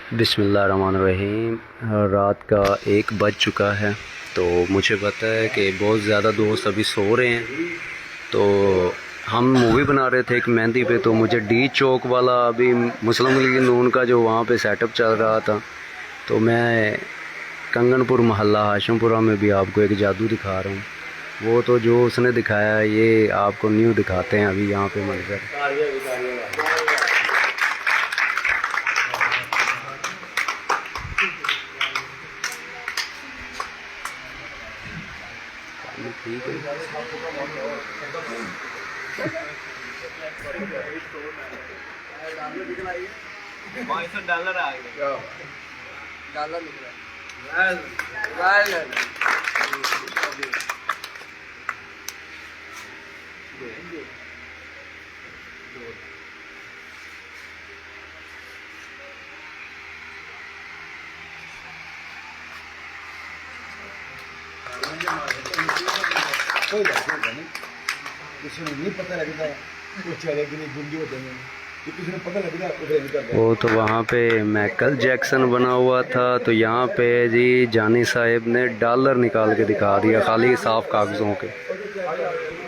बिस्मिल्लाहिर्रहमानिर्रहीम। रात का 1 बज चुका है। तो मुझे पता है कि बहुत ज़्यादा दोस्त अभी सो रहे हैं। तो हम मूवी बना रहे थे एक मेहंदी पे। तो मुझे डी चौक वाला अभी मुस्लिम लीग नून का जो वहाँ पे सेटअप चल रहा था, तो मैं कंगनपुर मोहल्ला हाशिमपुरा में भी आपको एक जादू दिखा रहा हूँ। वो तो जो उसने दिखाया ये आपको न्यू दिखाते हैं अभी यहाँ पे मंजर। ठीक है। $500 आ गया। डॉलर लिख रहा है। किसी ने नहीं पता लगता कुछ अलग नहीं गुंडी होते हैं, किसी ने पता लगता उधर नहीं करता। वो तो वहाँ पे माइकल जैक्सन बना हुआ था, तो यहाँ पे जी जानी साहब ने डॉलर निकाल के दिखा दिया खाली साफ कागजों के।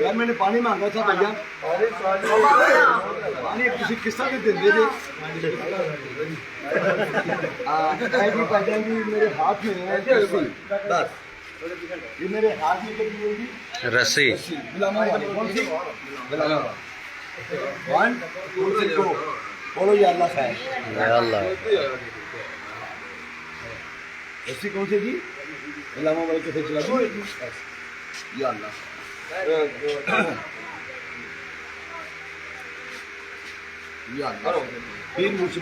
यार मैंने पानी मांगा था भैया, पानी किसी किस्सा भी दे दे। मेरे हाथ में है रस्सी, बस ये मेरे हाथ में कभी होगी रस्सी। गुलामा वाली कौन सी? गुलामा 1 2 3 गो बोलो या अल्लाह खैर। या अल्लाह। रस्सी कौन सी जी? गुलामा वाली कैसे चला दी? या अल्लाह। या अल्लाह। फिर मुझसे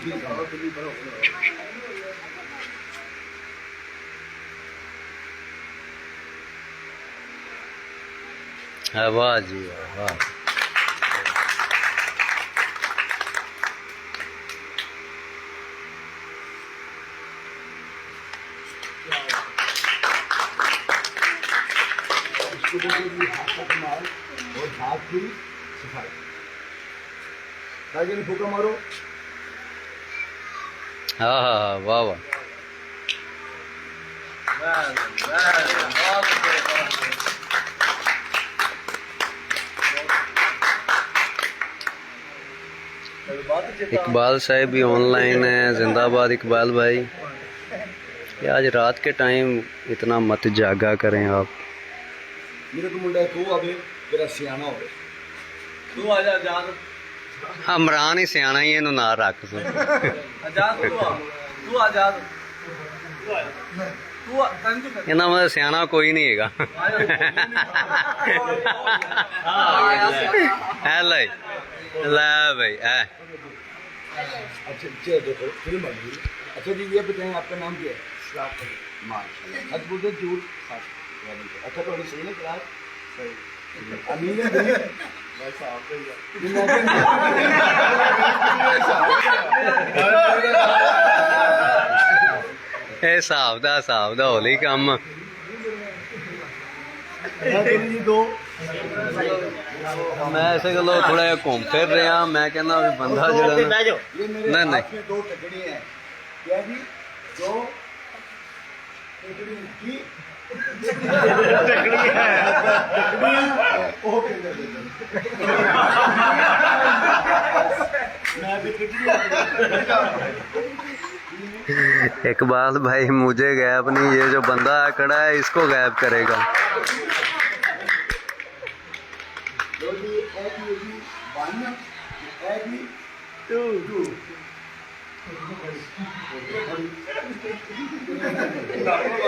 वाह जी वाह। और हाथ की सफाई। ताकि फूका मारो। हाँ हाँ हाँ, वाह वाह। इकबाल साहब भी ऑनलाइन है। जिंदाबाद इकबाल भाई। ये आज रात के टाइम इतना मत जागा करें आप। मेरे को मुंडा तू आवे तेरा सियाना होवे, तू आजा आजाद। इमरान ही सियाना ही इनू ना रख सो। आजाद तू आजाद तू इन्ना मतलब सियाना कोई नहीं हैगा। है ले भाई है। अच्छा देखो फिल्म बन गई। अच्छा जी ये बताएं आपका नाम क्या है? माशाल्लाह। आज बोलते झूठ। अच्छा तो सही है क्लास सही। अमीन है भाई साहब ए हिसाब दा होली कम। मैं ऐसे गलो थोड़ा घूम फिर रहा। मैं कहना भी बंदा जड़ा नहीं नहीं दो टकड़ी है क्या जी? दो टकड़ी इकबाल भाई मुझे गैप नहीं, ये जो बंदा खड़ा है इसको गैप करेगा।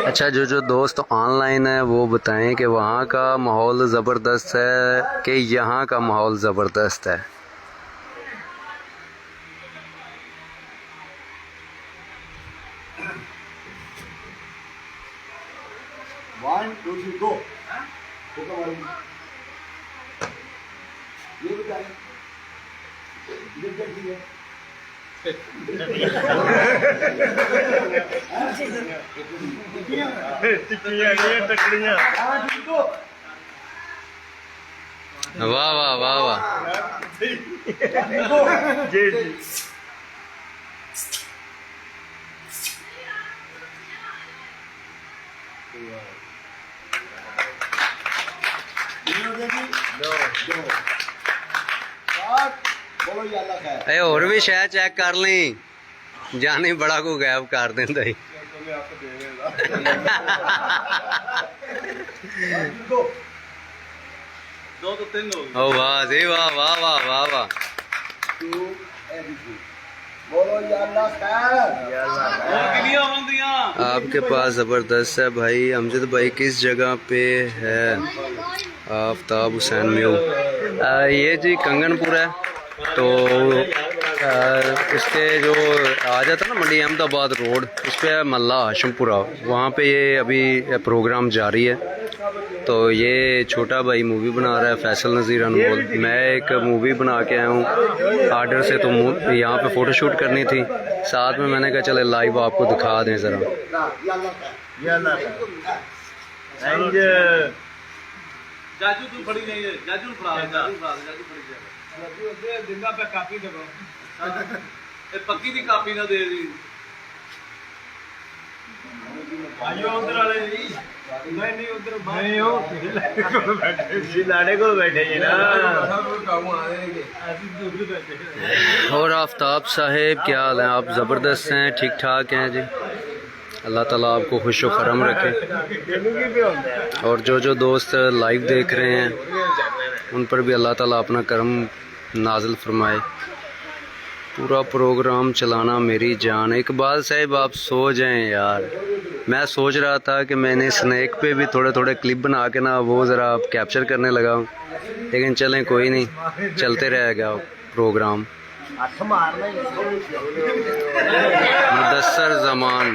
अच्छा जो दोस्त ऑनलाइन है वो बताएं कि वहाँ का माहौल ज़बरदस्त है कि यहाँ का माहौल ज़बरदस्त है। ये बताएं वाह वाह वाह वाह। जी जी बोलो या अल्लाह खैर। ए और भी शायद चेक कर ली जानी बड़ा को गायब कर देंदा ही दो तो तीन हो ओ वाह जी वाह वाह वाह वाह वाह बोलो या अल्लाह खैर। कितनी होंदियां आपके पास ज़बरदस्त है भाई। अमजद भाई किस जगह पे है? आफ्ताब हुसैन म्यू ये जी कंगनपुर है। तो इसके जो आ जाता है ना मंडी अहमदाबाद रोड, उस पर है मल्ला हाशमपुरा, वहाँ पे ये अभी प्रोग्राम जारी है। तो ये छोटा भाई मूवी बना रहा है, फैसल नज़ीर अनमोल। मैं एक मूवी बना के आया हूँ आर्डर से, तो यहाँ पे फ़ोटोशूट करनी थी, साथ में मैंने कहा चले लाइव आपको दिखा दें ज़रा। जाजू तू फड़ी नहीं है, जाजू फड़ा जाजू फड़ी जाए जाजू दे जिंदा पे कापी दबो ए पक्की दी कापी ना दे दी आयो उधर वाले जी नहीं उधर नहीं हो बैठे जी लाड़े को बैठे जी ना काम आ रहेंगे ऐसे दूर बैठे। और आफ्ताब साहेब क्या हाल है? आप ज़बरदस्त हैं, ठीक ठाक हैं जी। अल्लाह ताला आपको खुश व खरम रखे। और जो दोस्त लाइव देख रहे हैं उन पर भी अल्लाह ताला अपना करम नाजिल फरमाए। पूरा प्रोग्राम चलाना मेरी जान। इकबाल साहब आप सो जाएं यार। मैं सोच रहा था कि मैंने स्नैक पे भी थोड़े थोड़े क्लिप बना के ना वो ज़रा कैप्चर करने लगा हूँ, लेकिन चलें कोई नहीं, चलते रहेगा प्रोग्राम। मुदस्सर ज़मान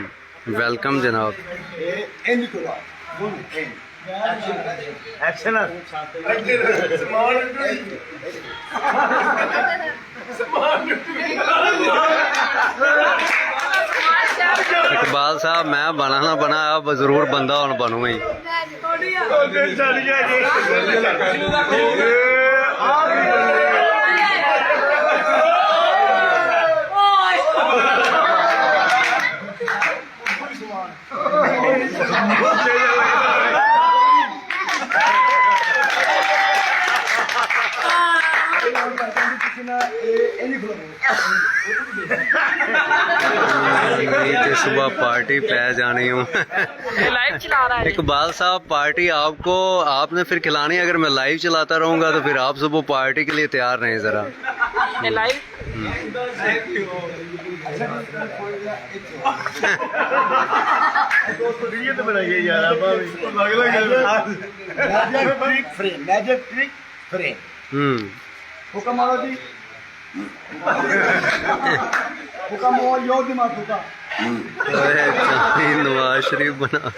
वेलकम जनाब। इकबाल साहब मैं बना ना बना आप जरूर बंदा और बनू ही। सुबह पार्टी पै जानी हूँ। लाइव चला रहा है इकबाल साहब पार्टी आपको आपने फिर खिलानी। अगर मैं लाइव चलाता रहूँगा तो फिर आप सुबह पार्टी के लिए तैयार रहें ज़रा। लाइव हुक्म मारो जी, हुक्म हो यो दिमाग हुक्म। नवाज शरीफ बना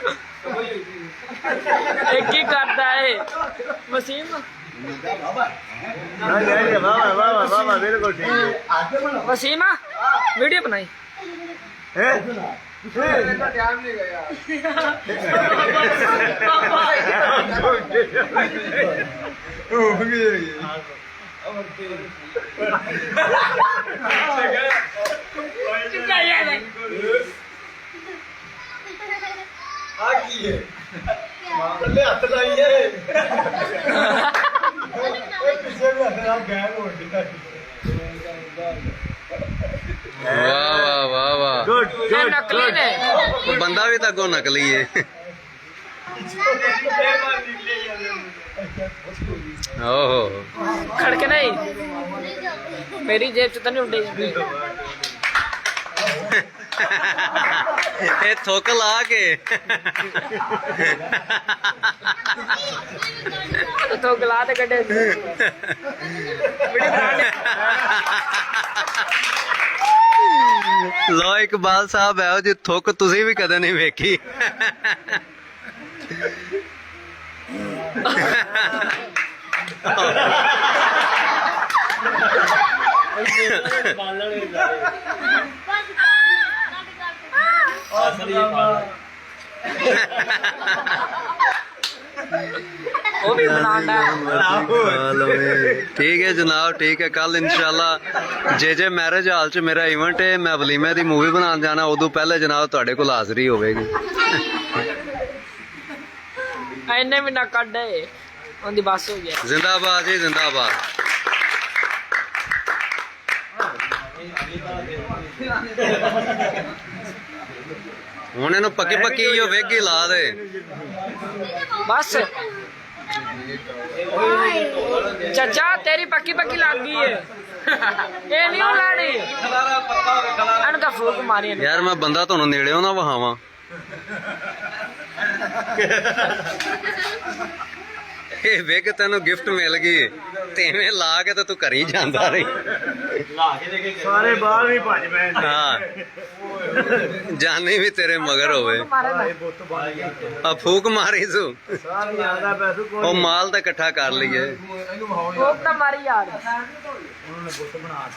एक ही करता है वसीम। वसीमा वीडियो बनाई वाह वाह वाह वाह। नकली ने बंदा भी तक नकली है। ओहो खड़के नहीं मेरी जेब से तो नहीं उड़ेगी। ये थोक ला के तो गला दे गड्ढे लो इकबाल साहब है जी थुक तुसी भी कदे नहीं वेखी। वो भी बनाना ठीक है जनाब ठीक है। कल इंशाल्लाह जे मैरिज हाल च मेरा इवेंट है, मैं वलीमे दी मूवी बनाने जाना, उदों पहले जनाब तुहाडे कोल हाज़री होवेगी। ਇੰਨੇ ਵੀ ਨਾ ਕੱਢੇ ਉਹਦੀ ਬਸ ਹੋ ਗਿਆ जिंदाबाद जी जिंदाबाद। ਹੁਣ ਇਹਨੂੰ ਪੱਕੀ ਪੱਕੀ ਉਹ ਵੇਗੀ ਲਾ ਦੇ। बस चाचा तेरी पक्की पक्की लग गई है ये नहीं हो लानी इनका फूक मारी ने। ਯਾਰ ਮੈਂ ਬੰਦਾ ਤੁਹਾਨੂੰ ਨੇੜਿਓਂ ਨਾ ਵਹਾਵਾਂ। ਇਹ ਵੇਗ ਤੈਨੂੰ ਗਿਫਟ ਮਿਲ ਗਈ ਤੇ ਐਵੇਂ ਲਾ ਕੇ ਤਾਂ ਤੂੰ ਘਰੀ ਜਾਂਦਾ ਰਹੀ। ਸਾਰੇ ਬਾਹਰ ਵੀ ਭੱਜ ਪਏ ਹਾਂ ਜਾਨੀ ਵੀ ਤੇਰੇ ਮਗਰ ਹੋਵੇ। ਆ ਫੂਕ ਮਾਰੀ ਤੂੰ ਸਾਰੇ ਜ਼ਿਆਦਾ ਪੈਸੇ ਕੋਲ ਉਹ ਮਾਲ ਤਾਂ ਇਕੱਠਾ ਕਰ ਲਈਏ। फूक तो मारी यार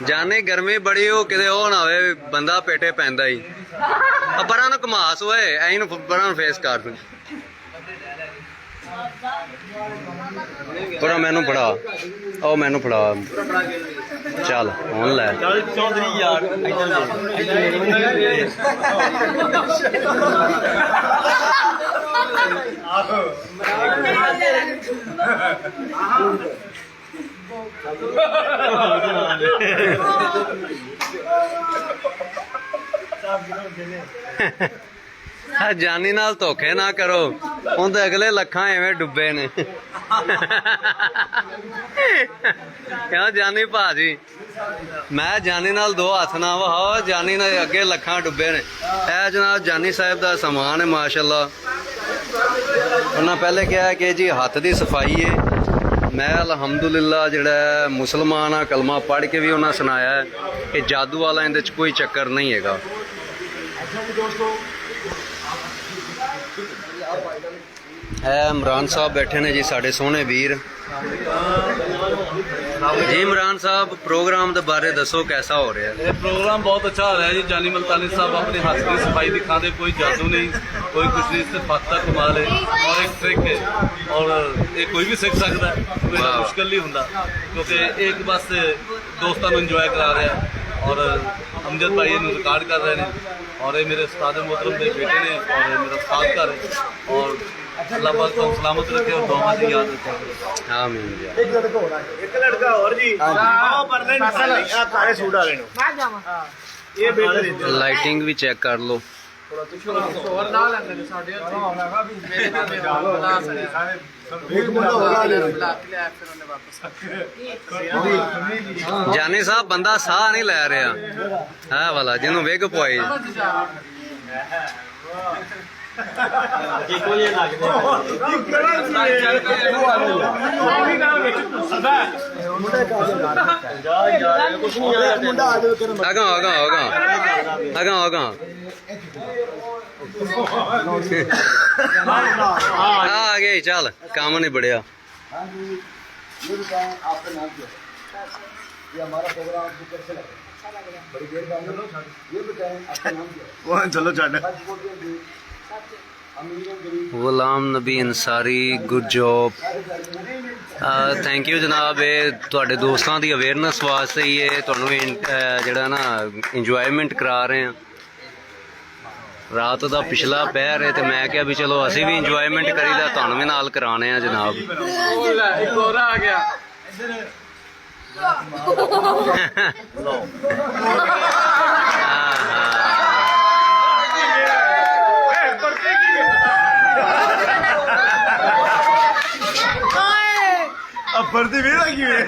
ਜਾਨੇ ਗਰਮੀ ਬੜੀ ਉਹ ਕਿਤੇ ਉਹ ਨਾ ਹੋਵੇ ਬੰਦਾ ਪੇਟੇ ਪੈਂਦਾ ਹੀ। ਆ ਪਰਾਂ ਨੂੰ ਘਮਾਸ ਓਏ ਐਂ ਨੂੰ ਪਰਾਂ ਨੂੰ ਫੇਸ ਕਰ ਤੂੰ। ਪਰਾਂ ਮੈਨੂੰ ਫੜਾ ਉਹ ਮੈਨੂੰ ਫੜਾ ਚੱਲ ਹੁਣ ਲੈ। ਚੱਲ ਚੌਧਰੀ ਯਾਰ ਆ ਜਾਨੀ ਨਾਲ ਧੋਖੇ ਨਾ ਕਰੋ ਉਹਦੇ ਅਗਲੇ ਲੱਖਾਂ ਐਵੇਂ ਡੁੱਬੇ ਨੇ। ਕਿਉਂ ਜਾਨੀ ਭਾਜੀ ਮੈਂ ਜਾਨੀ ਨਾਲ ਦੋ ਹੱਥ ਨਾ ਵਹਾਓ ਜਾਨੀ ਨਾਲ ਅੱਗੇ ਲੱਖਾਂ ਡੁੱਬੇ ਨੇ। ਇਹ ਜਨਾਬ ਜਾਨੀ ਸਾਹਿਬ ਦਾ ਸਮਾਨ ਹੈ ਮਾਸ਼ਾਅੱਲਾ। ਉਹਨਾਂ ਪਹਿਲੇ ਕਿਹਾ ਕਿ ਜੀ ਹੱਥ ਦੀ ਸਫਾਈ ਹੈ। ਮੈਂ ਅਲਹਮਦੁਲਿਲਾ ਜਿਹੜਾ ਮੁਸਲਮਾਨ ਆ ਕਲਮਾ ਪੜ੍ਹ ਕੇ ਵੀ ਉਹਨਾਂ ਸੁਣਾਇਆ ਹੈ ਕਿ ਜਾਦੂ ਵਾਲਾ ਇਹਦੇ 'ਚ ਕੋਈ ਚੱਕਰ ਨਹੀਂ ਹੈਗਾ। ਇਹ ਇਮਰਾਨ ਸਾਹਿਬ ਬੈਠੇ ਨੇ ਜੀ ਸਾਡੇ ਸੋਹਣੇ ਵੀਰ। जी इमरान साहब प्रोग्राम के बारे दसो कैसा हो रहा है? ये प्रोग्राम बहुत अच्छा हो रहा है जी। जानी मुल्तानी साहब अपने हाथ की सफाई दिखाते, कोई जादू नहीं कोई कुछ नहीं, सिर्फ हाथ का कमाल है और एक ट्रिक है और ये कोई भी सीख सकता है, कोई मुश्किल नहीं होता क्योंकि एक बस दोस्तों को इंजॉय करा रहे हैं और अमजद भाई इन्हें रिकॉर्ड कर रहे हैं और ये मेरे उस्ताद मोहतरम के बेटे ने और मेरा उस्ताद घर है और अल्लाह पाक को सलामत रखे और दुआ की याद रखे। आमीन जी। ਇੱਕ ਲੜਕਾ ਹੋਰ ਜੀ ਆਹ ਪਰਲੇ ਨਿਕਾਲ ਲਈ ਆ ਕਾਲੇ ਸੂਟ ਵਾਲੇ ਨੂੰ मैं जावा ਇਹ ਬੇਟੇ ਦੇ लाइटिंग भी चेक कर लो। और ना लंदे ने साडे मेरे नाल बुला सके एक मुंडा हो रहा है बुला के ले फिर उन्हें वापस जानी साहब बंदा साह नहीं लै रहा है वाला जिन्हों विग पवाई। ਇੱਕੋ ਜਿਹੇ ਲੱਗਦੇ ਉਹ ਵੀ ਨਾਲ ਵਿੱਚ ਘੁੱਸਦਾ ਜਾ ਯਾਰ ਕੁਛ ਨਹੀਂ ਆਇਆ मुंडा आ जाओ तेरे अगां अगां अगां अगां अगां आ गए चल काम नहीं बढ़िया। हाँ जी ये बताएं आपका नाम क्या है? ये हमारा प्रोग्राम आपको कैसे लगा? बड़ी देर का आना। ये बताएं आपका नाम क्या है? ਉਹ ਚਲੋ ਛੱਡ सच बोलते हैं अमीर गरीब Ghulam Nabi Ansari good job. Thank you जनाब। ਇਹ ਤੁਹਾਡੇ ਦੋਸਤਾਂ ਦੀ ਅਵੇਅਰਨੈਸ ਵਾਸਤੇ ਹੀ ਇਹ ਤੁਹਾਨੂੰ ਜਿਹੜਾ ਨਾ ਇੰਜੋਇਮੈਂਟ ਕਰਾ ਰਹੇ ਹਾਂ। ਰਾਤ ਦਾ ਪਿਛਲਾ ਪਹਿਰ ਹੈ ਤੇ ਮੈਂ ਕਿਹਾ ਵੀ ਚਲੋ ਅਸੀਂ ਵੀ ਇੰਜੋਇਮੈਂਟ ਕਰੀਦਾ ਤੁਹਾਨੂੰ ਵੀ ਨਾਲ ਕਰਾਣੇ ਆ ਜਨਾਬ। एक और आ गया ਵਰਦੀ ਵੀ ਲੱਗੀ ਹੋਈ ਹੈ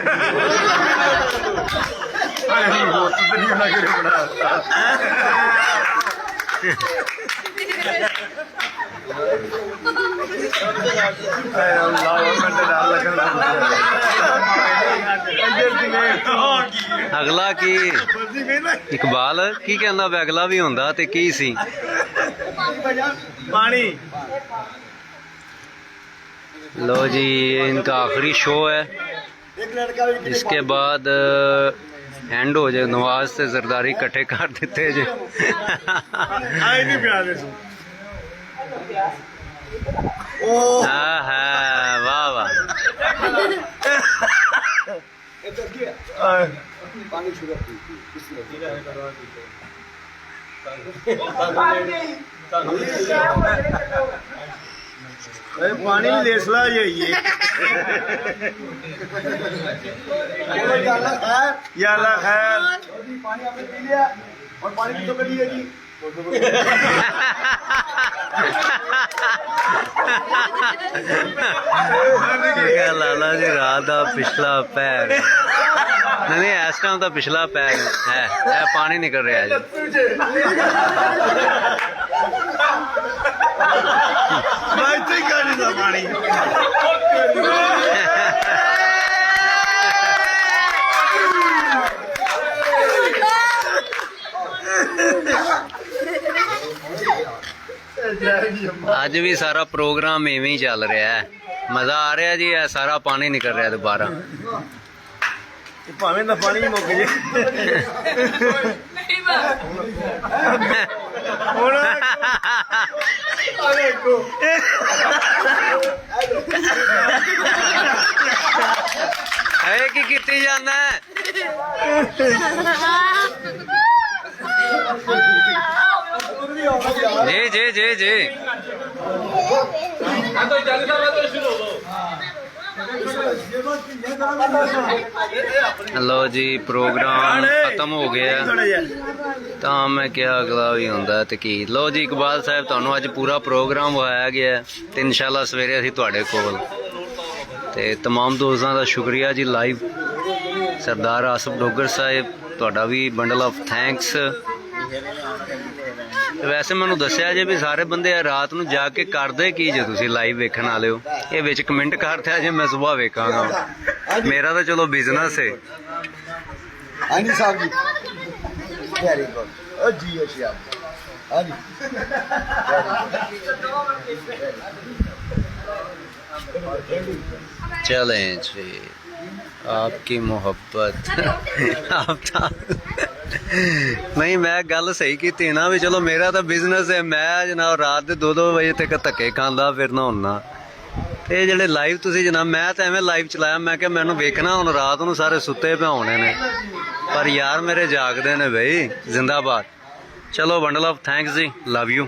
ਉਹ ਤਾਂ ਨਹੀਂ ਲੱਗ ਰਿਹਾ ਬੜਾ ਅੱਲਾਹ ਮਿੰਟ ਡਰ ਲੱਗਣ ਲੱਗ ਅਗਲਾ ਕੀ ਇਕਬਾਲ ਕੀ ਕਹਿੰਦਾ ਵੀ ਅਗਲਾ ਵੀ ਹੁੰਦਾ ਤੇ ਕੀ ਸੀ? ਪਾਣੀ लो जी ये इनका आखिरी शो है। एक लड़का भी इसके बाद एंड हो जाए। नवाज से जरदारी इकट्ठे कर देते जे। ਆਈ ਨਹੀਂ ਪਿਆਰੇ ਸੂ हाँ हाँ वाह वाह। पानी शुगर इसलिए पानी लेसला जाइए यार खैर पानी आपने पी लिया और पानी भी तो कर लिया जी लाला जी रात का पिछला पैर नहीं इस टाइम का पिछला पैर है पानी निकल रहा है मैं गाड़ी का पानी ਅੱਜ ਵੀ ਸਾਰਾ ਪ੍ਰੋਗਰਾਮ ਇਵੇਂ ਹੀ ਚੱਲ ਰਿਹਾ ਹੈ ਮਜ਼ਾ ਆ ਰਿਹਾ ਜੀ ਇਹ ਸਾਰਾ ਪਾਣੀ ਨਿਕਲ ਰਿਹਾ ਦੁਬਾਰਾ ਭਾਵੇਂ ਦਾ ਪਾਣੀ ਮੁੱਕ ਜੇ ਹੁਣ ਇਹ ਕੀ ਕੀਤੀ ਜਾਂਦਾ ਹੈ जी जी जी जी लो जी प्रोग्राम खत्म हो गया तो मैं क्या अगला भी होंदा ते की लो जी इकबाल साहब तुहानू अज पूरा प्रोग्राम वहाया गया ते इंशाल्लाह सवेरे असीं तुहाडे कोल ते तमाम दोस्तां दा शुक्रिया जी लाइव सरदार आसिफ डोगर साहब तुहाडा भी बंडल ऑफ थैंक्स वैसे मैनू दसिया जे भी सारे बंदे रात नूं जा के करदे की जे तुसीं लाइव वेखण वाले हो ये विच कमेंट कर दिया जे मैं सुबह वेखांगा मेरा तो चलो बिजनेस है हाँ जी साहब जी वेरी गुड जी अच्छा हाँ जी चलें जी आपकी मोहब्बत आप नहीं मैं गल सही की ना भी चलो मेरा तो बिजनेस है मैं जनाब रात के 2-2 बजे तक धक्के खांदा फिरना हुन्ना ते जेह्ड़े लाइव तुसीं जनाब मैं तो एवें लाइव चलाया मैं क्या मैनूं वेखना हुण रात नूं सारे सुत्ते पे होने ने पर यार मेरे जागदे ने बई जिंदाबाद चलो बंडल ऑफ थैंक्स जी लव यू